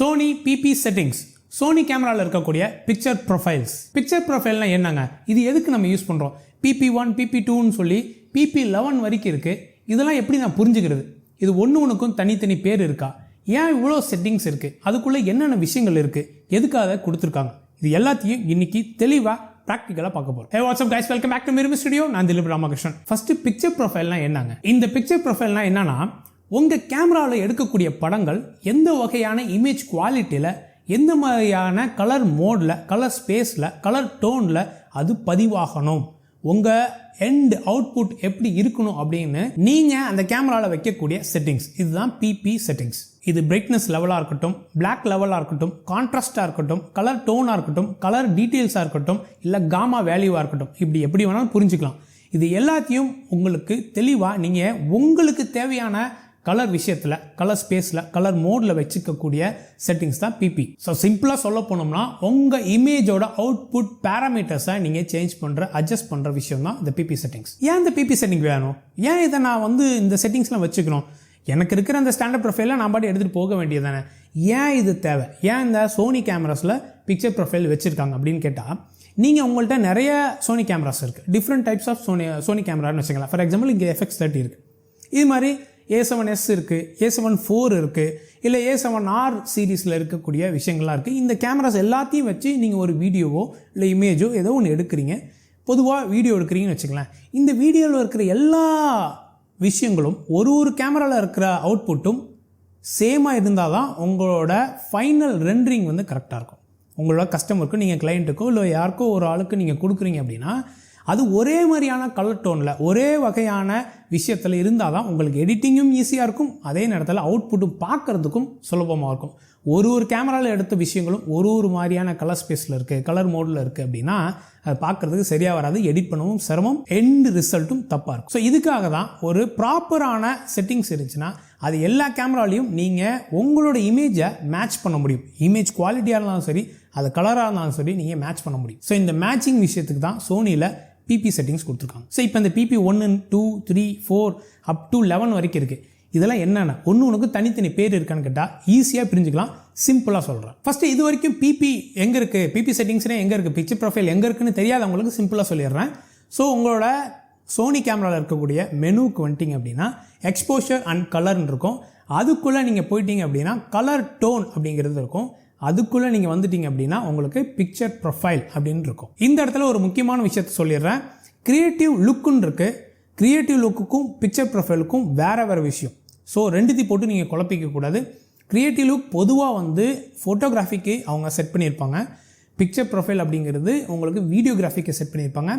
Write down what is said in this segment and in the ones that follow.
Sony BP settings. Sony கேமராவில் இருக்கக்கூடிய picture profiles. Picture ப்ரொஃபைல்னா என்னங்க, இது எதுக்கு நம்ம யூஸ் பண்ணுறோம்? PP1 PP2ன்னு சொல்லி PP11 வரைக்கும் இருக்குது. இதெல்லாம் எப்படி நான் புரிஞ்சுக்கிறது? இது ஒன்றுக்கும் தனித்தனி பேர் இருக்கா? ஏன் இவ்வளோ செட்டிங்ஸ் இருக்குது? அதுக்குள்ளே என்னென்ன விஷயங்கள் இருக்குது? எதுக்காக கொடுத்துருக்காங்க? இது எல்லாத்தையும் இன்னைக்கு தெளிவாக ப்ராக்டிக்கலாக பார்க்க போகிறோம். Hey what's up guys, welcome back to மிருமி ஸ்டுடியோ. நான் திலீப் ராமகிருஷ்ணன். ஃபர்ஸ்ட் பிக்சர் ப்ரொஃபைல்னா என்னங்க? இந்த பிக்சர் ப்ரொஃபைல்னா என்னன்னா, உங்கள் கேமராவில் எடுக்கக்கூடிய படங்கள் எந்த வகையான இமேஜ் குவாலிட்டியில், எந்த மாதிரியான கலர் மோடில், கலர் ஸ்பேஸில், கலர் டோனில் அது பதிவாகணும், உங்கள் எண்ட் அவுட்புட் எப்படி இருக்கணும் அப்படின்னு நீங்கள் அந்த கேமராவில் வைக்கக்கூடிய செட்டிங்ஸ். இதுதான் பிபி செட்டிங்ஸ். இது பிரைட்னஸ் லெவலாக இருக்கட்டும், பிளாக் லெவலாக இருக்கட்டும், கான்ட்ராஸ்டாக இருக்கட்டும், கலர் டோனாக இருக்கட்டும், கலர் டீட்டெயில்ஸாக இருக்கட்டும், இல்லை காமா வேல்யூவாக இருக்கட்டும், இப்படி எப்படி வேணாலும் புரிஞ்சுக்கலாம். இது எல்லாத்தையும் உங்களுக்கு தெளிவாக நீங்கள் உங்களுக்கு தேவையான கலர் விஷயத்தில், கலர் ஸ்பேஸில், கலர் மோடில் வச்சுக்கக்கூடிய செட்டிங்ஸ் தான் பிபி. ஸோ சிம்பிளாக சொல்ல போனோம்னா, உங்கள் இமேஜோட அவுட்புட் பேராமீட்டர்ஸை நீங்கள் சேஞ்ச் பண்ணுற, அட்ஜஸ்ட் பண்ணுற விஷயம் தான் இந்த பிபி செட்டிங்ஸ். ஏன் இந்த பிபி செட்டிங் வேணும்? ஏன் இதை நான் இந்த செட்டிங்ஸ்லாம் வச்சுக்கணும்? எனக்கு இருக்கிற அந்த ஸ்டாண்டர்ட் ப்ரொஃபைலில் நான் பாட்டு எடுத்துகிட்டு போக வேண்டியது தானே. ஏன் இது தேவை? ஏன் இந்த சோனி கேமராஸில் பிக்சர் ப்ரொஃபைல் வச்சுருக்காங்க அப்படின்னு கேட்டால், நீங்கள் உங்கள்கிட்ட நிறைய சோனி கேமராஸ் இருக்குது. டிஃப்ரெண்ட் டைப்ஸ் ஆஃப் சோனி கேமரான்னு வச்சுக்கலாம். ஃபார் எக்ஸாம்பிள் இங்கே FX30 இருக்குது. இது மாதிரி A7S இருக்குது, A7 IV இருக்குது, இல்லை A7R சீரீஸில் இருக்கக்கூடிய விஷயங்கள்லாம் இருக்குது. இந்த கேமராஸ் எல்லாத்தையும் வச்சு நீங்கள் ஒரு வீடியோவோ இல்லை இமேஜோ ஏதோ ஒன்று எடுக்கிறீங்க. பொதுவாக வீடியோ எடுக்கிறீங்கன்னு வச்சுக்கலாம். இந்த வீடியோவில் இருக்கிற எல்லா விஷயங்களும் ஒரு கேமராவில் இருக்கிற அவுட்புட்டும் சேமாக இருந்தால் தான் உங்களோட ஃபைனல் ரெண்டரிங் கரெக்டாக இருக்கும். உங்களோட கஸ்டமருக்கும், நீங்கள் கிளைண்ட்டுக்கோ இல்லை யாருக்கோ ஒரு ஆளுக்கு நீங்கள் கொடுக்குறீங்க அப்படின்னா, அது ஒரே மாதிரியான கலர் டோனில், ஒரே வகையான விஷயத்தில் இருந்தால் தான் உங்களுக்கு எடிட்டிங்கும் ஈஸியாக இருக்கும். அதே நேரத்தில் அவுட்புட்டும் பார்க்குறதுக்கும் சுலபமாக இருக்கும். ஒரு கேமராவில் எடுத்த விஷயங்களும் ஒரு மாதிரியான கலர் ஸ்பேஸில் இருக்குது, கலர் மோடில் இருக்குது அப்படின்னா அது பார்க்குறதுக்கு சரியாக வராது. எடிட் பண்ணவும் சிரமம், எண்ட் ரிசல்ட்டும் தப்பாக இருக்கும். ஸோ இதுக்காக தான் ஒரு ப்ராப்பரான செட்டிங்ஸ் இருந்துச்சுன்னா அது எல்லா கேமராலையும் நீங்கள் உங்களோட இமேஜை மேட்ச் பண்ண முடியும். இமேஜ் குவாலிட்டியாக இருந்தாலும் சரி, அது கலராக இருந்தாலும் சரி, நீங்கள் மேட்ச் பண்ண முடியும். ஸோ இந்த மேட்சிங் விஷயத்துக்கு தான் சோனியில் பிபி செட்டிங்ஸ் கொடுத்துருக்காங்க. ஸோ இப்போ இந்த PP1, 2, 3, 4 அப் டு 11 வரைக்கும் இருக்குது. இதெல்லாம் என்னென்ன ஒன்றுக்கு தனித்தனி பேர் இருக்கான்னு கேட்டால் ஈஸியாக பிரிஞ்சுக்கலாம். சிம்பிளாக சொல்கிறேன். ஃபஸ்ட்டு இது வரைக்கும் பிபி எங்கே இருக்குது, பிபி செட்டிங்ஸ்னே எங்கே இருக்குது, பிக்சர் ப்ரொஃபைல் எங்கே இருக்குன்னு தெரியாதவங்களுக்கு சிம்பிளாக சொல்லிடுறேன். ஸோ உங்களோட சோனி கேமராவில் இருக்கக்கூடிய மெனுவுக்கு வந்துட்டிங்க அப்படின்னா எக்ஸ்போஷர் அண்ட் கலர்னு இருக்கும். அதுக்குள்ளே நீங்கள் போயிட்டீங்க அப்படின்னா கலர் டோன் அப்படிங்கிறது இருக்கும். அதுக்குள்ளே நீங்கள் வந்துட்டீங்க அப்படின்னா உங்களுக்கு பிக்சர் ப்ரொஃபைல் அப்படின்னு இருக்கும். இந்த இடத்துல ஒரு முக்கியமான விஷயத்தை சொல்லிடுறேன். கிரியேட்டிவ் லுக்குன்னு இருக்குது. கிரியேட்டிவ் லுக்குக்கும் பிக்சர் ப்ரொஃபைலுக்கும் வேறு விஷயம். ஸோ ரெண்டுத்தையும் போட்டு நீங்கள் குழப்பிக்கக்கூடாது. கிரியேட்டிவ் லுக் பொதுவாக ஃபோட்டோகிராஃபிக்கு அவங்க செட் பண்ணியிருப்பாங்க. பிக்சர் ப்ரொஃபைல் அப்படிங்கிறது உங்களுக்கு வீடியோகிராஃபிக்கு செட் பண்ணியிருப்பாங்க.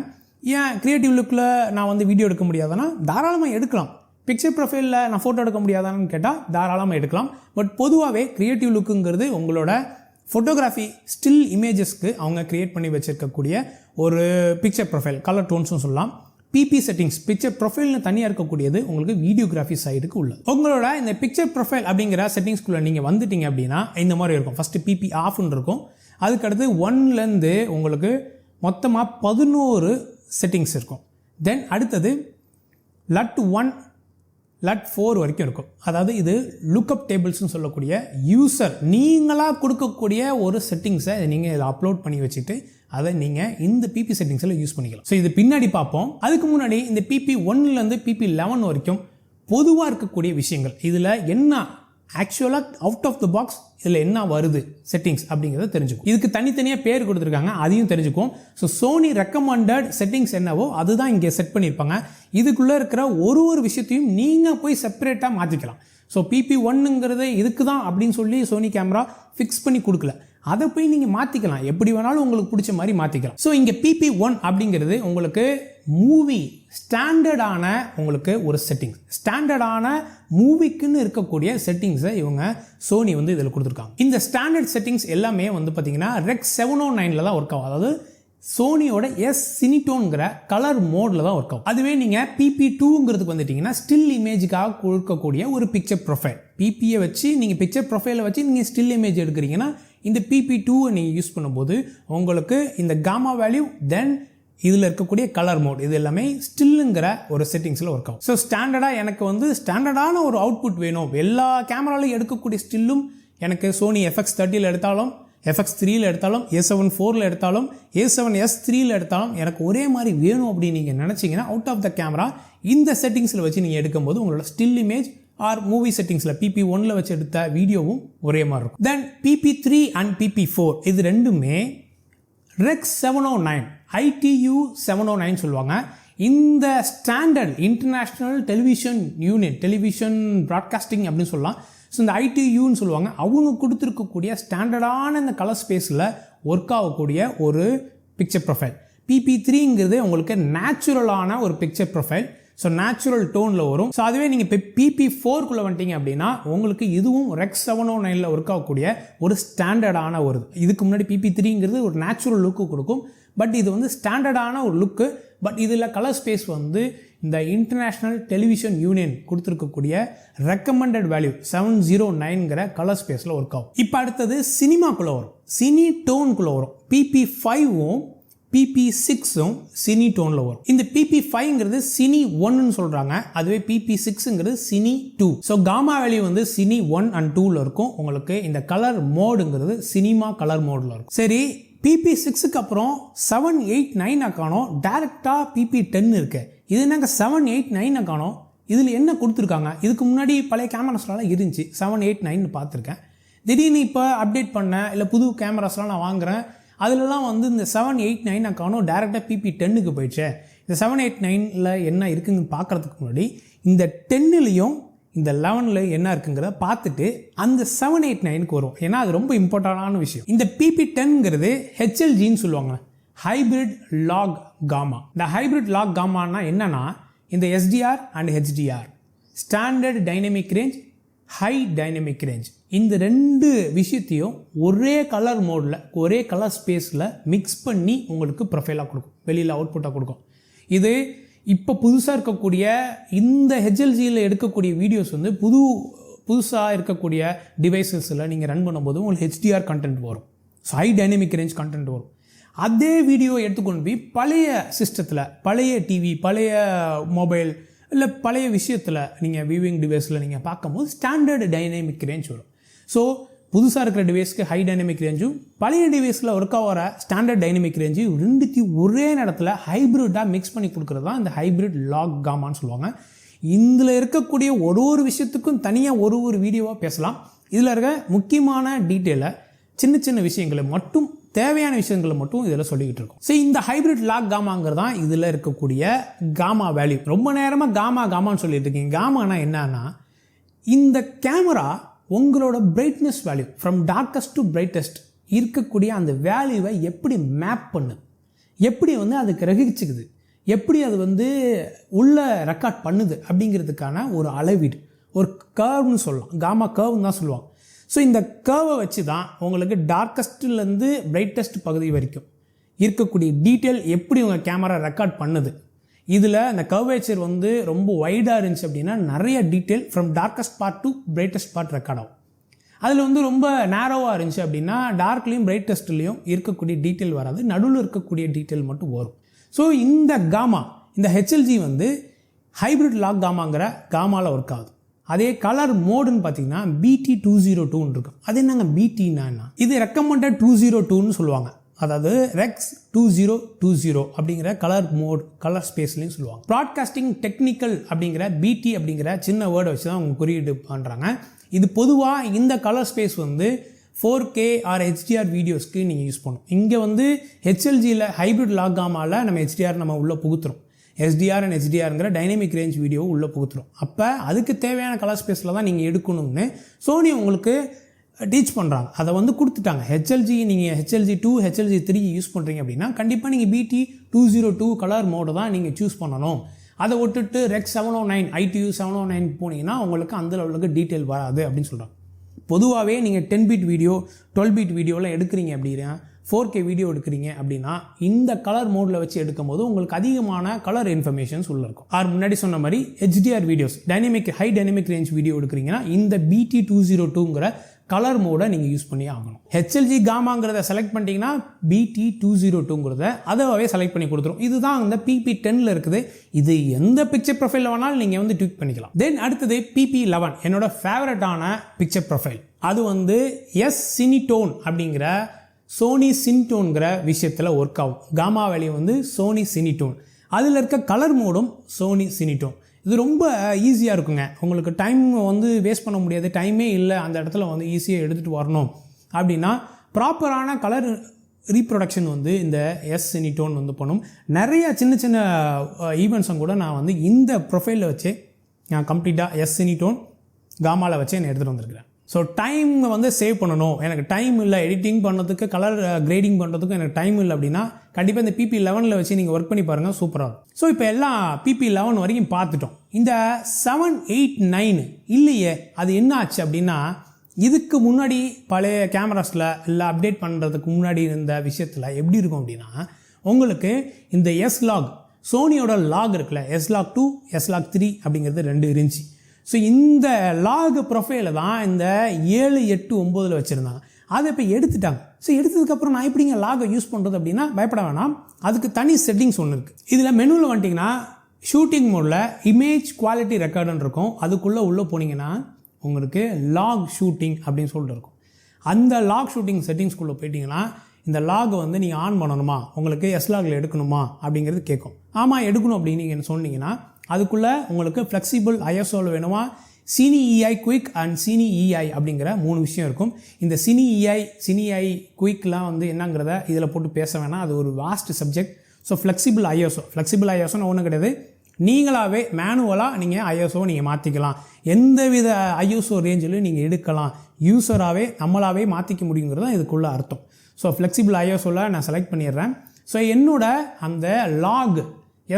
ஏன் கிரியேட்டிவ் லுக்கில் நான் வீடியோ எடுக்க முடியாதுன்னா தாராளமாக எடுக்கலாம். பிக்சர் ப்ரொஃபைலில் நான் ஃபோட்டோ எடுக்க முடியாதான்னு கேட்டால் தாராளமாக எடுக்கலாம். பட் பொதுவாகவே கிரியேட்டிவ் லுக்குங்கிறது உங்களோட ஃபோட்டோகிராஃபி ஸ்டில் இமேஜஸ்க்கு அவங்க க்ரியேட் பண்ணி வச்சுருக்கக்கூடிய ஒரு பிக்சர் ப்ரொஃபைல், கலர் டோன்ஸும் சொல்லலாம். பிபி செட்டிங்ஸ், பிக்சர் ப்ரொஃபைல்னு தனியாக இருக்கக்கூடியது உங்களுக்கு வீடியோகிராஃபி சைடுக்கு உள்ள. உங்களோட இந்த பிக்சர் ப்ரொஃபைல் அப்படிங்கிற செட்டிங்ஸ்குள்ளே நீங்கள் வந்துட்டீங்க அப்படின்னா இந்த மாதிரி இருக்கும். ஃபஸ்ட்டு பிபி ஆஃப்னு இருக்கும். அதுக்கடுத்து 1லேருந்து உங்களுக்கு மொத்தமாக 11 செட்டிங்ஸ் இருக்கும். தென் அடுத்தது LUT1, LUT4 வரைக்கும் இருக்கும். அதாவது இது லுக்அப் டேபிள்ஸ்னு சொல்லக்கூடிய யூசர் நீங்களாக கொடுக்கக்கூடிய ஒரு செட்டிங்ஸை நீங்கள் இதில் அப்லோட் பண்ணி வச்சுட்டு அதை நீங்கள் இந்த பிபி செட்டிங்ஸில் யூஸ் பண்ணிக்கலாம். ஸோ இது பின்னாடி பார்ப்போம். அதுக்கு முன்னாடி இந்த PP1லேருந்து PP11 வரைக்கும் பொதுவாக இருக்கக்கூடிய விஷயங்கள், இதில் என்ன ஆக்சுவலாக அவுட் ஆஃப் த பாக்ஸ் இதில் என்ன வருது செட்டிங்ஸ் அப்படிங்கிறத தெரிஞ்சுக்கும். இதுக்கு தனித்தனியாக பேர் கொடுத்துருக்காங்க, அதையும் தெரிஞ்சுக்கும். ஸோ சோனி ரெக்கமெண்டட் செட்டிங்ஸ் என்னவோ அதுதான் இங்கே செட் பண்ணியிருப்பாங்க. இதுக்குள்ளே இருக்கிற ஒரு விஷயத்தையும் நீங்கள் போய் செப்பரேட்டாக மாற்றிக்கலாம். ஸோ PP1ங்கிறது இதுக்கு தான் அப்படின்னு சொல்லி சோனி கேமரா ஃபிக்ஸ் பண்ணி கொடுக்கல. அதை போய் நீங்கள் மாற்றிக்கலாம், எப்படி வேணாலும் உங்களுக்கு பிடிச்ச மாதிரி மாற்றிக்கலாம். ஸோ இங்கே PP1 அப்படிங்கிறது உங்களுக்கு மூவி ஸ்டாண்டர்டான உங்களுக்கு ஒரு செட்டிங்ஸ், ஸ்டாண்டர்டான மூவிக்குன்னு இருக்கக்கூடிய செட்டிங்ஸை இவங்க சோனி இதில் கொடுத்துருக்காங்க. இந்த ஸ்டாண்டர்ட் செட்டிங்ஸ் எல்லாமே பார்த்தீங்கன்னா Rec 709 தான் ஒர்க் ஆகும். அதாவது சோனியோட சினிடோன்கிற கலர் மோடில் தான் ஒர்க் ஆகும். அதுவே நீங்கள் PP2ங்கிறதுக்கு வந்துட்டிங்கன்னா ஸ்டில் இமேஜுக்காக கொடுக்கக்கூடிய ஒரு பிக்சர் ப்ரொஃபைல். பிபியை வச்சு நீங்கள் பிக்சர் ப்ரொஃபைலை வச்சு நீங்கள் ஸ்டில் இமேஜ் எடுக்கிறீங்கன்னா இந்த PP2 நீங்கள் யூஸ் பண்ணும்போது உங்களுக்கு இந்த காமா வேல்யூ, தென் இதில் இருக்கக்கூடிய கலர் மோட், இது எல்லாமே ஸ்டில்லுங்கிற ஒரு செட்டிங்ஸில் ஒர்க் ஆகும். ஸோ ஸ்டாண்டர்டாக எனக்கு ஸ்டாண்டர்டான ஒரு அவுட்புட் வேணும், எல்லா கேமராலையும் எடுக்கக்கூடிய ஸ்டில்லும் எனக்கு சோனி FX30 எடுத்தாலும் FX3 எடுத்தாலும் A7 எடுத்தாலும் A7S3 எடுத்தாலும் எனக்கு ஒரே மாதிரி வேணும் அப்படின்னு நீங்கள் நினச்சிங்கன்னா அவுட் ஆஃப் த கேமரா இந்த செட்டிங்ஸில் வச்சு நீங்கள் எடுக்கும்போது உங்களோட ஸ்டில் இமேஜ் ஆர் மூவி செட்டிங்ஸில் PP1 வச்சு எடுத்த வீடியோவும் ஒரே மாதிரி இருக்கும். தென் PP3 அண்ட் PP4 இது ரெண்டுமே REC 709 ITU 709 சொல்லுவாங்க. இந்த ஸ்டாண்டர்ட் இன்டர்நேஷ்னல் டெலிவிஷன் ப்ராட்காஸ்டிங் அப்படின்னு சொல்லலாம். ஸோ இந்த ITUன்னு சொல்லுவாங்க. அவங்க கொடுத்துருக்கக்கூடிய ஸ்டாண்டர்டான இந்த கலர் ஸ்பேஸில் ஒர்க் ஆகக்கூடிய ஒரு பிக்சர் ப்ரொஃபைல். PP3ங்கிறது உங்களுக்கு நேச்சுரலான ஒரு பிக்சர் ப்ரொஃபைல். ஸோ நேச்சுரல் டோனில் வரும். ஸோ அதுவே நீங்கள் இப்போ PP4க்குள்ளே வந்துட்டீங்க அப்படின்னா உங்களுக்கு இதுவும் REC 709 ஒர்க் ஆகக்கூடிய ஒரு ஸ்டாண்டர்டான ஒரு இதுக்கு முன்னாடி PP3ங்கிறது ஒரு நேச்சுரல் லுக்கு கொடுக்கும். பட் இது வந்து ஸ்டாண்டர்டான ஒரு லுக்கு. பட் இதில் கலர் ஸ்பேஸ் வந்து இந்த இன்டர்நேஷ்னல் டெலிவிஷன் யூனியன் கொடுத்துருக்கக்கூடிய ரெக்கமெண்டட் வேல்யூ 709ங்கிற கலர் ஸ்பேஸில் ஒர்க் ஆகும். இப்போ அடுத்தது சினிமாக்குள்ளே வரும், சினி டோனுக்குள்ளே வரும். PP5ம் PP6ம் சினி டோனில் வரும். இந்த PP5ங்கிறது சினி 1ன்னு சொல்கிறாங்க. அதுவே PP6ங்கிறது சினி 2. ஸோ காமா வேல்யூ வந்து சினி 1 and 2ல் இருக்கும். உங்களுக்கு இந்த கலர் மோடுங்கிறது சினிமா கலர் மோடில் இருக்கும். சரி, PP6க்கு அப்புறம் 7, 8, 9 காணோம். டேரெக்டாக PP10 இருக்கு. இது என்னங்க 7, 8, 9 காணோம். இதில் என்ன கொடுத்துருக்காங்க? இதுக்கு முன்னாடி பழைய கேமராஸ்லாம் இருந்துச்சு, 7, 8, 9 பார்த்துருக்கேன். திடீர்னு இப்போ அப்டேட் பண்ண இல்லை புது கேமராஸ்லாம் நான் வாங்குகிறேன், அதிலலாம் வந்து இந்த 7, 8, 9 காணோம். டேரெக்டாக PP10க்கு போயிடுச்சு. இந்த 7, 8, 9ல் என்ன இருக்குதுன்னு பார்க்குறதுக்கு முன்னாடி இந்த 10லையும் இந்த 11ல் என்ன இருக்குங்கிறத பார்த்துட்டு அந்த 7, 8, 9க்கு வரும். ஏன்னா அது ரொம்ப இம்பார்ட்டண்டான விஷயம். இந்த PP10ங்கிறது HLGன்னு சொல்லுவாங்க, ஹைப்ரிட் லாக் காமா. இந்த ஹைப்ரிட் லாக் காமானா என்னன்னா இந்த SDR and HDR, standard dynamic range, high dynamic range, இந்த ரெண்டு விஷயத்தையும் ஒரே கலர் மோடில் ஒரே கலர் ஸ்பேஸில் மிக்ஸ் பண்ணி உங்களுக்கு ப்ரொஃபைலாக கொடுக்கும், வெளியில் அவுட்புட்டாக கொடுக்கும். இது இப்போ புதுசாக இருக்கக்கூடிய இந்த HLGயில் எடுக்கக்கூடிய வீடியோஸ் வந்து புதுசாக இருக்கக்கூடிய டிவைசஸில் நீங்கள் ரன் பண்ணும்போது உங்களுக்கு HDR கண்டென்ட் வரும், so high dynamic range content வரும். அதே வீடியோ எடுத்துக்கொண்டு போய் பழைய சிஸ்டத்தில், பழைய டிவி, பழைய மொபைல் இல்லை பழைய விஷயத்தில் நீங்கள் வியூவிங் டிவைஸில் நீங்கள் பார்க்கும்போது ஸ்டாண்டர்டு டைனமிக் ரேஞ்ச் வரும். ஸோ புதுசாக இருக்கிற டிவைஸ்க்கு ஹை டைனமிக் ரேஞ்சும் பழைய டிவைஸில் ஒர்க் ஆகிற ஸ்டாண்டர்ட் டைனமிக் ரேஞ்சும் ரெண்டுத்தையும் ஒரே நேரத்தில் ஹைப்ரிட்டாக மிக்ஸ் பண்ணி கொடுக்குறது தான் இந்த ஹைப்ரிட் லாக் காமான்னு சொல்லுவாங்க. இதில் இருக்கக்கூடிய ஒரு விஷயத்துக்கும் தனியாக ஒரு வீடியோவாக பேசலாம். இதில் இருக்க முக்கியமான டீட்டெயிலை, சின்ன விஷயங்களை மட்டும், தேவையான விஷயங்களை மட்டும் இதில் சொல்லிக்கிட்டு இருக்கோம். ஸோ இந்த ஹைப்ரிட் லாக் காமாங்கிறது தான் இதில் இருக்கக்கூடிய காமா வேல்யூ. ரொம்ப நேரமாக காமான்னு சொல்லிட்டு இருக்கீங்க. காமானா என்னன்னா இந்த கேமரா உங்களோட brightness value from darkest to brightest இருக்கக்கூடிய அந்த வேல்யூவை எப்படி மேப் பண்ணு, எப்படி வந்து அது கிரகிச்சுக்குது, எப்படி அது வந்து உள்ள ரெக்கார்ட் பண்ணுது அப்படிங்கிறதுக்கான ஒரு அளவீடு, ஒரு கர்வ்னு சொல்லலாம். காமா கர்வ்னு தான் சொல்லுவாங்க. ஸோ இந்த கர்வை வச்சு தான் உங்களுக்கு டார்க்கஸ்ட்லேருந்து பிரைட்டஸ்ட் பகுதி வரைக்கும் இருக்கக்கூடிய டீட்டெயில் எப்படி உங்கள் கேமரா ரெக்கார்ட் பண்ணுது. இதில் இந்த கர்வேச்சர் வந்து ரொம்ப வைடாக இருந்துச்சு அப்படின்னா நிறைய detail from darkest part to brightest part record ஆகும். அதில் வந்து ரொம்ப நேரோவாக இருந்துச்சு அப்படின்னா டார்க்லேயும் பிரைட்டஸ்ட்லேயும் இருக்கக்கூடிய டீட்டெயில் வராது, நடுவில் இருக்கக்கூடிய டீட்டெயில் மட்டும் வரும். ஸோ இந்த காமா, இந்த HLG வந்து ஹைப்ரிட் லாக் காமாங்கிற காமாவில் ஒர்க் ஆகுது. அதே கலர் மோடுன்னு பார்த்தீங்கன்னா BT202 இருக்கும். அது என்னங்க BTனா? இது ரெக்கமெண்டட் 202ன்னு சொல்லுவாங்க. அதாவது REC 2020 அப்படிங்கிற கலர் மோட், கலர் ஸ்பேஸ்லையும் சொல்லுவாங்க. ப்ராட்காஸ்டிங் டெக்னிக்கல் அப்படிங்கிற BT அப்படிங்கிற சின்ன வேர்டை வச்சு தான் அவங்க குறியீடு பண்ணுறாங்க. இது பொதுவாக இந்த கலர் ஸ்பேஸ் வந்து 4K ஆர் HDR வீடியோஸ்க்கு நீங்கள் யூஸ் பண்ணணும். இங்கே வந்து HLGயில் ஹைப்ரிட் லாக் காமாவில் நம்ம HDR நம்ம உள்ளே புகுத்துறோம். SDR அண்ட் HDRங்கிற டைனமிக் ரேஞ்ச் வீடியோ உள்ளே புகுத்துறோம். அப்போ அதுக்கு தேவையான கலர் ஸ்பேஸில் தான் நீங்கள் எடுக்கணும்னு சோனி உங்களுக்கு டீச் பண்ணுறாங்க. அதை வந்து கொடுத்துட்டாங்க. HLG நீங்கள் HLG2, HLG3 யூஸ் பண்ணுறீங்க அப்படின்னா கண்டிப்பாக நீங்கள் BT202 கலர் மோடு தான் நீங்கள் சூஸ் பண்ணணும். அதை விட்டுட்டு REC 709 ITU 709 போனீங்கன்னா உங்களுக்கு அந்த லெவலுக்கு டீட்டெயில் வராது அப்படின்னு சொல்கிறாங்க. பொதுவாகவே நீங்கள் 10 பிட் வீடியோ, 12 பிட் வீடியோலாம் எடுக்கிறீங்க அப்படின்னா, 4K வீடியோ எடுக்கிறீங்க அப்படின்னா இந்த கலர் மோடில் வச்சு எடுக்கும் போது உங்களுக்கு அதிகமான கலர் இன்ஃபர்மேஷன்ஸ் உள்ள இருக்கும். முன்னாடி சொன்ன மாதிரி HDR videos, high dynamic range video எடுக்கிறீங்கன்னா இந்த BT202ங்கிற கலர் மோடை நீங்கள் யூஸ் பண்ணி ஆகணும். ஹெச்எல்ஜி காமாங்கிறத செலக்ட் பண்ணிட்டீங்கன்னா BT202ங்கிறத அதாவே செலக்ட் பண்ணி கொடுத்துரும். இதுதான் அந்த PP10ல் இருக்குது. இது எந்த பிக்சர் ப்ரொஃபைலில் வேணாலும் நீங்கள் வந்து ட்வீக் பண்ணிக்கலாம். தென் அடுத்தது PP11 என்னோட ஃபேவரட்டான பிக்சர் ப்ரொஃபைல். அது வந்து சினிடோன் அப்படிங்கிற சோனி சினிடோன்கிற விஷயத்தில் ஒர்க் ஆகும். காமா வேல்யூ வந்து சோனி சினிடோன், அதில் இருக்க கலர் மோடும் சோனி சினிடோன். இது ரொம்ப ஈஸியாக இருக்குங்க. உங்களுக்கு டைம் வந்து வேஸ்ட் பண்ண முடியாது, டைமே இல்லை அந்த இடத்துல வந்து ஈஸியாக எடுத்துகிட்டு வரணும் அப்படின்னா ப்ராப்பரான கலர் ரீப்ரொடக்ஷன் வந்து இந்த சினிடோன் வந்து பண்ணும். நிறைய சின்ன சின்ன ஈவெண்ட்ஸும் கூட நான் வந்து இந்த ப்ரொஃபைலில் வச்சு நான் கம்ப்ளீட்டாக சினிடோன் காமாவில் வச்சு நான் எடுத்துகிட்டு வந்திருக்கிறேன். ஸோ டைம் வந்து சேவ் பண்ணணும், எனக்கு டைம் இல்லை எடிட்டிங் பண்ணுறதுக்கு, கலர் கிரேடிங் பண்ணுறதுக்கும் எனக்கு டைம் இல்லை அப்படின்னா கண்டிப்பாக இந்த PP11 வச்சு நீங்கள் ஒர்க் பண்ணி பாருங்கள், சூப்பராக இருக்கும். ஸோ இப்போ எல்லாம் PP11 வரைக்கும் பார்த்துட்டோம். இந்த 7, 8, 9 இல்லையே, அது என்ன ஆச்சு அப்படின்னா இதுக்கு முன்னாடி பழைய கேமராஸில் இல்லை அப்டேட் பண்ணுறதுக்கு முன்னாடி இருந்த விஷயத்தில் எப்படி இருக்கும் அப்படின்னா உங்களுக்கு இந்த S-Log சோனியோட லாக் இருக்குல்ல, S-Log2, S-Log3 அப்படிங்கிறது 2 இருந்துச்சு. ஸோ இந்த லாக் ப்ரொஃபைலை தான் இந்த 7, 8, 9 வச்சுருந்தாங்க. அதை இப்போ எடுத்துட்டாங்க. ஸோ எடுத்ததுக்கப்புறம் நான் எப்படிங்க லாகை யூஸ் பண்ணுறது அப்படின்னா பயப்பட வேணாம், அதுக்கு தனி செட்டிங்ஸ் ஒன்று இருக்குது. இதில் மெனுவில் வந்துட்டிங்கன்னா ஷூட்டிங் மோடில் இமேஜ் குவாலிட்டி ரெக்கார்டுன்னு இருக்கும். அதுக்குள்ளே உள்ளே போனீங்கன்னா உங்களுக்கு லாக் ஷூட்டிங் அப்படின்னு சொல்லிட்டு இருக்கும். அந்த லாக் ஷூட்டிங் செட்டிங்ஸ்குள்ளே போயிட்டிங்கன்னா இந்த லாகை வந்து நீங்கள் ஆன் பண்ணணுமா, உங்களுக்கு S-Logல எடுக்கணுமா அப்படிங்கிறது கேட்கும். ஆமாம் எடுக்கணும் அப்படின்னு நீங்கள் சொன்னீங்கன்னா அதுக்குள்ளே உங்களுக்கு ஃப்ளெக்சிபிள் ISOவில் வேணுமா, cine EI quick and cine EI அப்படிங்கிற 3 விஷயம் இருக்கும். இந்த சினி EI குயிக்லாம் வந்து என்னங்கிறத இதில் போட்டு பேச வேணாம், அது ஒரு வாஸ்ட் சப்ஜெக்ட். ஸோ ஃப்ளெக்சிபிள் ISOன்னு ஒன்றும் கிடையாது, நீங்களாகவே மேனுவலாக நீங்கள் ISO நீங்கள் மாற்றிக்கலாம். எந்தவித ISO ரேஞ்சிலும் நீங்கள் எடுக்கலாம், யூஸராகவே நம்மளாகவே மாற்றிக்க முடியுங்கிறது தான் இதுக்குள்ளே அர்த்தம். ஸோ ஃப்ளெக்சிபிள் ISOவில் நான் செலக்ட் பண்ணிடுறேன். ஸோ என்னோட அந்த லாக்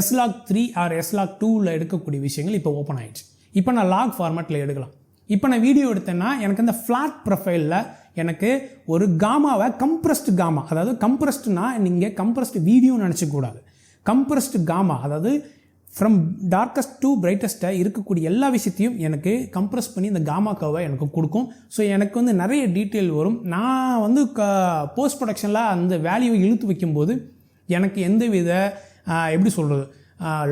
S-Log3 ஆர் S-Log2வில் எடுக்கக்கூடிய விஷயங்கள் இப்போ ஓப்பன் ஆகிடுச்சு. இப்போ நான் லாக் ஃபார்மேட்டில் எடுக்கலாம். இப்போ நான் வீடியோ எடுத்தேன்னா எனக்கு இந்த ஃப்ளாட் ப்ரொஃபைலில் எனக்கு ஒரு காமாவை கம்ப்ரஸ்டு காமா, அதாவது கம்ப்ரஸ்டுனா நீங்கள் கம்ப்ரஸ்டு வீடியோன்னு நினச்சிக்கூடாது. கம்ப்ரஸ்டு காமா அதாவது ஃப்ரம் டார்க்கஸ்ட் டு பிரைட்டஸ்ட்டாக இருக்கக்கூடிய எல்லா விஷயத்தையும் எனக்கு கம்ப்ரஸ் பண்ணி இந்த காமா கர்வை எனக்கு கொடுக்கும். ஸோ எனக்கு வந்து நிறைய டீட்டெயில் வரும். நான் வந்து போஸ்ட் ப்ரொடக்ஷனில் அந்த வேல்யூவை இழுத்து வைக்கும்போது எனக்கு எந்தவித எப்படி சொல்கிறது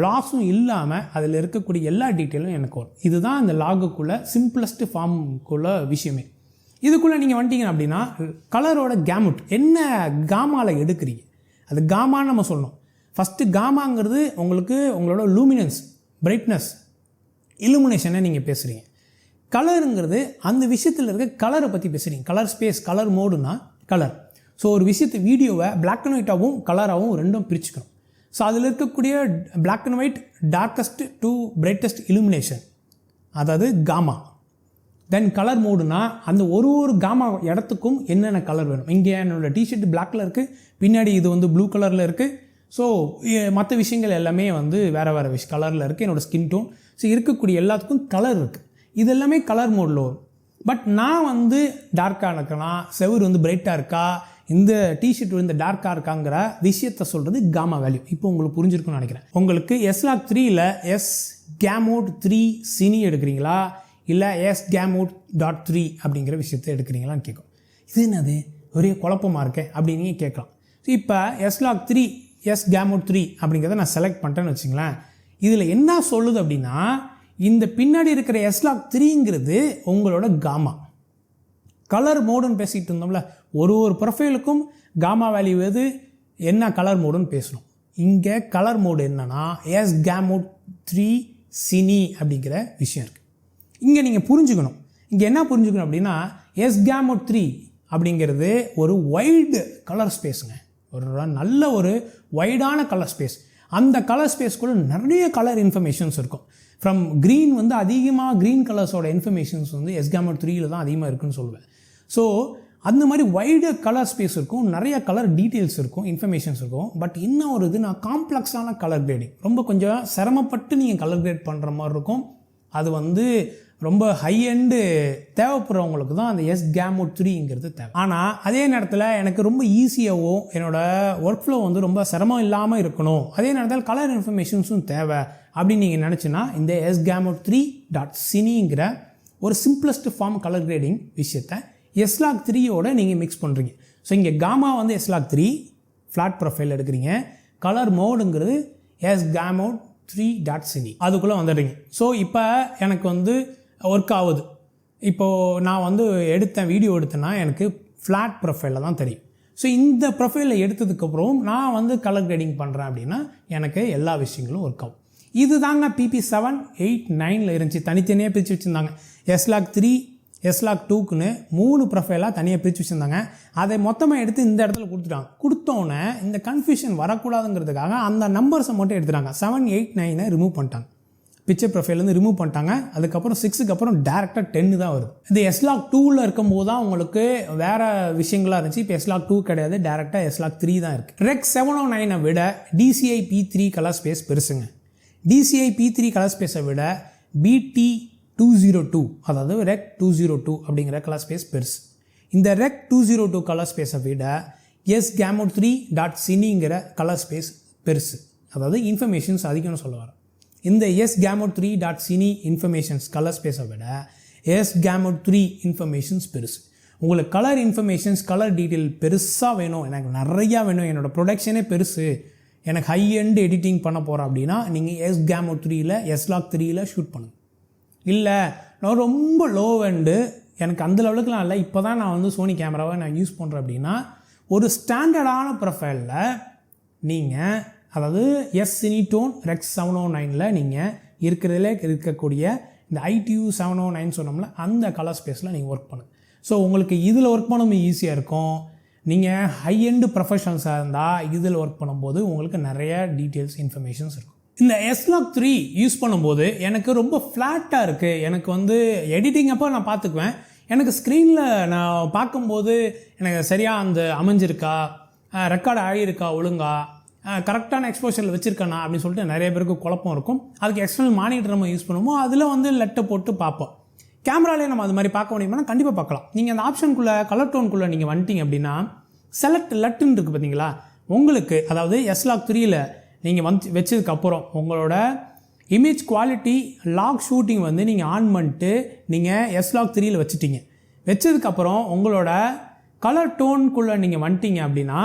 லாஸும் இல்லாமல் அதில் இருக்கக்கூடிய எல்லா டீட்டெயிலும் எனக்கு வரும். இதுதான் இந்த லாகுக்குள்ளே சிம்பிளஸ்ட் ஃபார்முக்குள்ள விஷயமே. இதுக்குள்ளே நீங்கள் வந்துட்டீங்க அப்படின்னா கலரோட கேமுட் என்ன காமாவில் எடுக்கிறீங்க, அது காமான்னு நம்ம சொல்லணும். ஃபஸ்ட்டு காமாங்கிறது உங்களுக்கு உங்களோட லூமினன்ஸ், பிரைட்னஸ், இலுமினேஷனை நீங்கள் பேசுகிறீங்க. கலருங்கிறது அந்த விஷயத்தில் இருக்க கலரை பற்றி பேசுகிறீங்க. கலர் ஸ்பேஸ், கலர் மோடுனா கலர். ஸோ ஒரு விஷயத்தை வீடியோவை பிளாக் அண்ட் ஒயிட்டாகவும் கலராகவும் ரெண்டும் பிரிச்சுக்கணும். ஸோ அதில் இருக்கக்கூடிய black and white darkest to brightest illumination அதாவது காமா. தென் கலர் மோடுனா அந்த ஒரு காமா இடத்துக்கும் என்னென்ன கலர் வேணும். இங்கே என்னோடய டிஷர்ட் பிளாக்கில் இருக்குது, பின்னாடி இது வந்து ப்ளூ கலரில் இருக்குது. ஸோ மற்ற விஷயங்கள் எல்லாமே வந்து வேறு கலரில் இருக்குது. என்னோடய ஸ்கின் டோன், ஸோ இருக்கக்கூடிய எல்லாத்துக்கும் கலர் இருக்குது. இது எல்லாமே கலர் மோடில் வரும். பட் நான் வந்து டார்க்காக இருக்கலாம், செவுரு வந்து பிரைட்டாக இருக்கா, இந்த டிஷர்ட் வந்து டார்க்காக இருக்காங்கிற விஷயத்தை சொல்கிறது காமா வேல்யூ. இப்போ உங்களுக்கு புரிஞ்சிருக்குன்னு நினைக்கிறேன். உங்களுக்கு S-Log3யில் S-Gamut3 சினி எடுக்கிறீங்களா இல்லை S-Gamut.3 அப்படிங்கிற விஷயத்தை எடுக்கிறீங்களான்னு கேட்கும். இது என்னது ஒரே குழப்பமாக இருக்கே அப்படின்னு நீங்கள் கேட்கலாம். ஸோ இப்போ S-Log3 S-Gamut3 அப்படிங்கிறத நான் செலக்ட் பண்ணிட்டேன்னு வச்சுங்களேன். இதில் என்ன சொல்லுது அப்படின்னா இந்த பின்னாடி இருக்கிற S-Log3ங்கிறது உங்களோட காமா. கலர் மோடுன்னு பேசிகிட்டு இருந்தோம்ல, ஒரு ப்ரொஃபைலுக்கும் காமா வேல்யூ எது என்ன கலர் மோடுன்னு பேசணும். இங்கே கலர் மோடு என்னன்னா S-Gamut3 சினி அப்படிங்கிற விஷயம் இருக்குது. இங்கே நீங்கள் புரிஞ்சுக்கணும். இங்கே என்ன புரிஞ்சுக்கணும் அப்படின்னா S-Gamut3 அப்படிங்கிறது ஒரு வைடு கலர் ஸ்பேஸுங்க, ஒரு நல்ல ஒரு வைடான கலர் ஸ்பேஸ். அந்த கலர் ஸ்பேஸ்க்குள்ள நிறைய கலர் இன்ஃபர்மேஷன்ஸ் இருக்கும். ஃப்ரம் க்ரீன் வந்து அதிகமாக க்ரீன் கலர்ஸோட இன்ஃபர்மேஷன்ஸ் வந்து S-Gamut3யில் தான் அதிகமாக இருக்குதுன்னு சொல்லுவேன். ஸோ அந்த மாதிரி வைடு கலர் ஸ்பேஸ் இருக்கும், நிறைய கலர் டீட்டெயில்ஸ் இருக்கும், இன்ஃபர்மேஷன்ஸ் இருக்கும். பட் இன்னும் ஒரு இது நான் காம்ப்ளெக்ஸான கலர் கிரேடிங், ரொம்ப கொஞ்சம் சிரமப்பட்டு நீங்கள் கலர் கிரேட் பண்ணுற மாதிரி இருக்கும். அது வந்து ரொம்ப ஹை எண்டு தேவைப்படுறவங்களுக்கு தான் அந்த S-Gamut3ங்கிறது தேவை. ஆனால் அதே நேரத்தில் எனக்கு ரொம்ப ஈஸியாகவும் என்னோடய ஒர்க் ஃப்ளோ வந்து ரொம்ப சிரமம் இல்லாமல் இருக்கணும், அதே நேரத்தில் கலர் இன்ஃபர்மேஷன்ஸும் தேவை அப்படின்னு நீங்கள் நினச்சின்னா இந்த S-Gamut3.Ciniங்கிற ஒரு சிம்பிளஸ்ட் ஃபார்ம் கலர் கிரேடிங் விஷயத்தை S-Log3யோட நீங்கள் மிக்ஸ் பண்ணுறீங்க. ஸோ இங்கே காமா வந்து S-Log3 ஃப்ளாட் ப்ரொஃபைல் எடுக்கிறீங்க. கலர் மோடுங்கிறது sgamut3.cine அதுக்குள்ளே வந்துடுறீங்க. ஸோ இப்போ எனக்கு வந்து ஒர்க் ஆகுது. இப்போது நான் வந்து வீடியோ எடுத்தேன்னா எனக்கு ஃப்ளாட் ப்ரொஃபைலில் தான் தெரியும். ஸோ இந்த ப்ரொஃபைலில் எடுத்ததுக்கப்புறம் நான் வந்து கலர் கிரேடிங் பண்ணுறேன் அப்படின்னா எனக்கு எல்லா விஷயங்களும் ஒர்க் ஆகும். இது தாங்க PP7, 8, 9 இருந்துச்சு. தனித்தனியாக பிரித்து வச்சுருந்தாங்க. S-Log3, S-Log2க்குன்னு 3 ப்ரொஃபைலாக தனியாக பிரித்து வச்சுருந்தாங்க. அதை மொத்தமாக எடுத்து இந்த இடத்துல கொடுத்தோன்னே இந்த கன்ஃபியூஷன் வரக்கூடாதுங்கிறதுக்காக அந்த நம்பர்ஸை மட்டும் எடுத்துட்டாங்க. 7, 8, 9 ரிமூவ் பண்ணிட்டாங்க. பிக்சர் ப்ரொஃபைல்லேருந்து ரிமூவ் பண்ணிட்டாங்க. அதுக்கப்புறம் 6க்கு அப்புறம் டேரெக்டாக 10 தான் வருது. இது S-Log2வில் இருக்கும்போது தான் உங்களுக்கு வேறு விஷயங்களாக இருந்துச்சு. இப்போ S-Log2 கிடையாது, டேரெக்டாக S-Log3 தான் இருக்குது. Rec 709 விட DCI P3 கலர் ஸ்பேஸ் பெருசுங்க. DCI P3 கலர் ஸ்பேஸை விட BT202 அதாவது Rec 202 அப்படிங்கிற கலர் ஸ்பேஸ் பெருசு. இந்த Rec 202 கலர் ஸ்பேஸை விட sgamut3.cineங்கிற கலர் ஸ்பேஸ் பெருசு. அதாவது இன்ஃபர்மேஷன்ஸ் அதிகம்னு சொல்ல வரேன். இந்த sgamut3.cine இன்ஃபர்மேஷன்ஸ் கலர் ஸ்பேஸை விட sgamut3 இன்ஃபர்மேஷன்ஸ் பெருசு. உங்களுக்கு கலர் இன்ஃபர்மேஷன்ஸ் கலர் டீட்டெயில் பெருசாக வேணும், எனக்கு நிறையா வேணும், என்னோடய ப்ரொடக்ஷனே பெருசு, எனக்கு ஹை எண்ட் எடிட்டிங் பண்ண போகிறேன் அப்படின்னா நீங்கள் sgamut3யில் S-Log3யில் ஷூட் பண்ணுங்கள். இல்லை நான் ரொம்ப லோ எண்டு எனக்கு அந்த லெவலுக்குலாம் இல்லை, இப்போ தான் நான் வந்து சோனி கேமராவை நான் யூஸ் பண்ணுறேன் அப்படின்னா ஒரு ஸ்டாண்டர்டான ப்ரொஃபைலில் நீங்கள் அதாவது S-Cinetone Rec 709ல் நீங்கள் இருக்கக்கூடிய இந்த ITU 709 சொன்னோம்ல அந்த கலர் ஸ்பேஸில் நீங்கள் ஒர்க் பண்ணுங்கள். ஸோ உங்களுக்கு இதில் ஒர்க் பண்ணவும் ஈஸியாக இருக்கும். நீங்கள் ஹை எண்டு ப்ரொஃபஷனல்ஸாக இருந்தால் இதில் ஒர்க் பண்ணும்போது உங்களுக்கு நிறைய டீட்டெயில்ஸ் இன்ஃபர்மேஷன்ஸ் இருக்கும். இந்த S-Log3 யூஸ் பண்ணும்போது எனக்கு ரொம்ப ஃப்ளாட்டாக இருக்குது. எனக்கு வந்து எடிட்டிங் அப்போ நான் பார்த்துக்குவேன். எனக்கு ஸ்க்ரீனில் நான் பார்க்கும்போது எனக்கு சரியாக அந்த அமைஞ்சிருக்கா, ரெக்கார்ட் ஆகியிருக்கா, ஒழுங்கா கரெக்டான எக்ஸ்போஷரில் வச்சுருக்கேனா அப்படின்னு சொல்லிட்டு நிறைய பேருக்கு குழப்பம் இருக்கும். அதுக்கு எக்ஸ்டர்னல் மானிட்டர் நம்ம யூஸ் பண்ணுவோம். அதில் வந்து லெட்டை போட்டு பார்ப்போம். கேமராலே நம்ம அது மாதிரி பார்க்க முடியுமானா கண்டிப்பாக பார்க்கலாம். நீங்கள் அந்த ஆப்ஷனுக்குள்ளே கலர் டோனுக்குள்ளே நீங்கள் வந்துட்டீங்க அப்படின்னா செலக்ட் லட்டுன்னு இருக்குது பார்த்தீங்களா, உங்களுக்கு அதாவது S-Log3யில் நீங்கள் வச்சதுக்கப்புறம் உங்களோட இமேஜ் குவாலிட்டி லாக் ஷூட்டிங் வந்து நீங்கள் ஆன் பண்ணிட்டு நீங்கள் S-Log3யில் வச்சதுக்கப்புறம் உங்களோட கலர் டோனுக்குள்ளே நீங்கள் வந்துட்டீங்க அப்படின்னா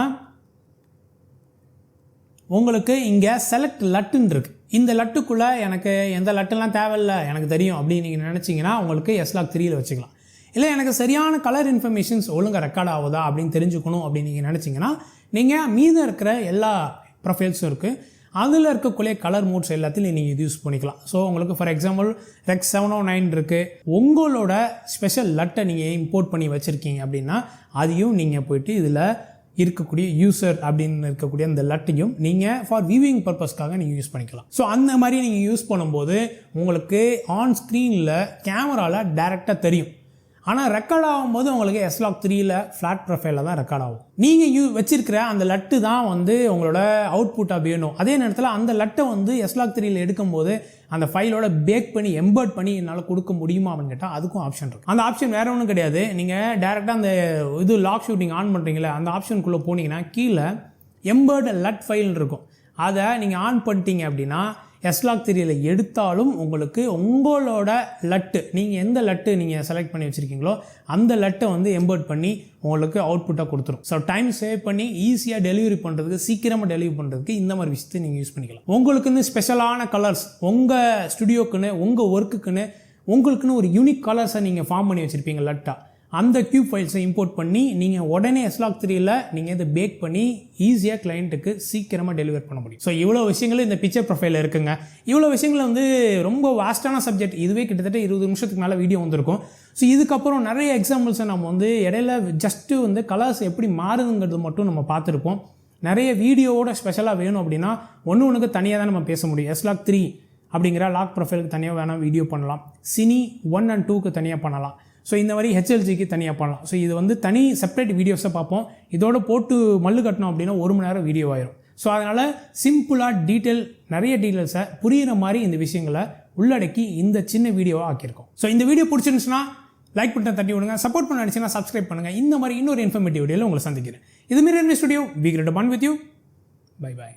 உங்களுக்கு இங்கே செலக்ட் லட்டுன்னு இருக்குது. இந்த லட்டுக்குள்ளே எனக்கு எந்த லட்டுலாம் தேவையில்லை எனக்கு தெரியும் அப்படின்னு நீங்கள் நினச்சிங்கன்னா உங்களுக்கு S-Log3யில் வச்சுக்கலாம். இல்லை எனக்கு சரியான கலர் இன்ஃபர்மேஷன்ஸ் ஒழுங்காக ரெக்கார்ட் ஆகுதா அப்படின்னு தெரிஞ்சுக்கணும் அப்படின்னு நீங்கள் நினச்சிங்கன்னா நீங்கள் மீதம் இருக்கிற எல்லா ப்ரொஃபைல்ஸும் இருக்குது, அதில் இருக்கக்கூடிய கலர் மோட்ஸ் எல்லாத்தையும் நீங்கள் இது யூஸ் பண்ணிக்கலாம். ஸோ உங்களுக்கு ஃபார் எக்ஸாம்பிள் Rec 709 இருக்குது, உங்களோட ஸ்பெஷல் லட்டை நீங்கள் இம்போர்ட் பண்ணி வச்சுருக்கீங்க அப்படின்னா அதையும் நீங்கள் போய்ட்டு இதில் இருக்கக்கூடிய யூசர் அப்படின்னு இருக்கக்கூடிய அந்த லட்டையும் நீங்கள் ஃபார் வியூவிங் பர்பஸ்க்காக நீங்கள் யூஸ் பண்ணிக்கலாம். ஸோ அந்த மாதிரி நீங்கள் யூஸ் பண்ணும்போது உங்களுக்கு ஆன் ஸ்க்ரீனில் கேமராவில் டைரெக்டாக தெரியும். ஆனால் ரெக்கார்ட் ஆகும்போது உங்களுக்கு S-Log3யில் ஃப்ளாட் ப்ரொஃபைலில் தான் ரெக்கார்ட் ஆகும். நீங்கள் வச்சிருக்கிற அந்த லட்டு தான் வந்து உங்களோட அவுட்புட்டாக வேணும். அதே நேரத்தில் அந்த லட்டை வந்து S-Log3யில் எடுக்கும்போது அந்த ஃபைலோட பேக் பண்ணி எம்பர்ட் பண்ணி என்னால் கொடுக்க முடியுமா அப்படின்னு கேட்டால் அதுக்கும் ஆப்ஷன் இருக்குது. அந்த ஆப்ஷன் வேறு ஒன்றும் கிடையாது. நீங்கள் டேரெக்டாக அந்த லாக் ஷூட்டிங் ஆன் பண்ணுறீங்களே அந்த ஆப்ஷனுக்குள்ளே போனீங்கன்னா கீழே எம்பர்டு லட் ஃபைல் இருக்கும். அதை நீங்கள் ஆன் பண்ணிட்டீங்க அப்படின்னா S-Log3யில் எடுத்தாலும் உங்களுக்கு உங்களோட லட்டு நீங்கள் எந்த லட்டு நீங்கள் செலக்ட் பண்ணி வச்சுருக்கீங்களோ அந்த லட்டை வந்து எம்பர்ட் பண்ணி உங்களுக்கு அவுட்புட்டாக கொடுத்துரும். ஸோ டைம் சேவ் பண்ணி ஈஸியாக டெலிவரி பண்ணுறதுக்கு சீக்கிரமாக டெலிவரி பண்ணுறதுக்கு இந்த மாதிரி விஷயத்தை நீங்கள் யூஸ் பண்ணிக்கலாம். உங்களுக்குன்னு ஸ்பெஷலான கலர்ஸ் உங்கள் ஸ்டுடியோக்குன்னு உங்கள் ஒர்க்குக்குன்னு உங்களுக்குன்னு ஒரு யூனிக் கலர்ஸை நீங்கள் ஃபார்ம் பண்ணி வச்சுருப்பீங்க லட்டா, அந்த கியூப் ஃபைல்ஸை இம்போர்ட் பண்ணி நீங்கள் உடனே S-Log3யில் நீங்கள் இதை பேக் பண்ணி ஈஸியாக கிளைண்ட்டுக்கு சீக்கிரமாக டெலிவர் பண்ண முடியும். ஸோ இவ்வளோ விஷயங்கள் இந்த பிக்சர் ப்ரொஃபைலில் இருக்குங்க. இவ்வளோ விஷயங்கள் வந்து ரொம்ப வாஸ்டான சப்ஜெக்ட். இதுவே கிட்டத்தட்ட 20 நிமிஷத்துக்கு மேலே வீடியோ வந்திருக்கும். ஸோ இதுக்கப்புறம் நிறைய எக்ஸாம்பிள்ஸை நம்ம வந்து இடையில ஜஸ்ட்டு வந்து கலர்ஸ் எப்படி மாறுதுங்கிறது மட்டும் நம்ம பார்த்துருப்போம். நிறைய வீடியோவோட ஸ்பெஷலாக வேணும் அப்படின்னா ஒன்றுக்கு தனியாக தான் நம்ம பேச முடியும். S-Log3 அப்படிங்கிற லாக் ப்ரொஃபைலுக்கு தனியாக வேணால் வீடியோ பண்ணலாம், Cine 1 and 2க்கு தனியாக பண்ணலாம், ஸோ இந்த மாதிரி HLGக்கு தனியாக பண்ணலாம். ஸோ இது வந்து தனி செப்பரேட் வீடியோஸை பார்ப்போம். இதோட போட்டு மல்லு கட்டணும் அப்படின்னா 1 மணி நேரம் வீடியோ ஆயிரும். ஸோ அதனால் சிம்பிளாக நிறைய டீட்டெயில்ஸை புரிகிற மாதிரி இந்த விஷயங்களை உள்ளடக்கி இந்த சின்ன வீடியோவாக ஆக்கியிருக்கோம். ஸோ இந்த வீடியோ பிடிச்சிருந்துச்சுன்னா லைக் பட்டனை தட்டி விடுங்க, சப்போர்ட் பண்ண நினச்சிங்கன்னா சப்ஸ்கிரைப் பண்ணுங்கள். இந்த மாதிரி இன்னொரு இன்ஃபர்மேட்டிவ் வீடியோவில் உங்களை சந்திக்கிறேன். இதுமாரி studio we great fun with you. Bye bye.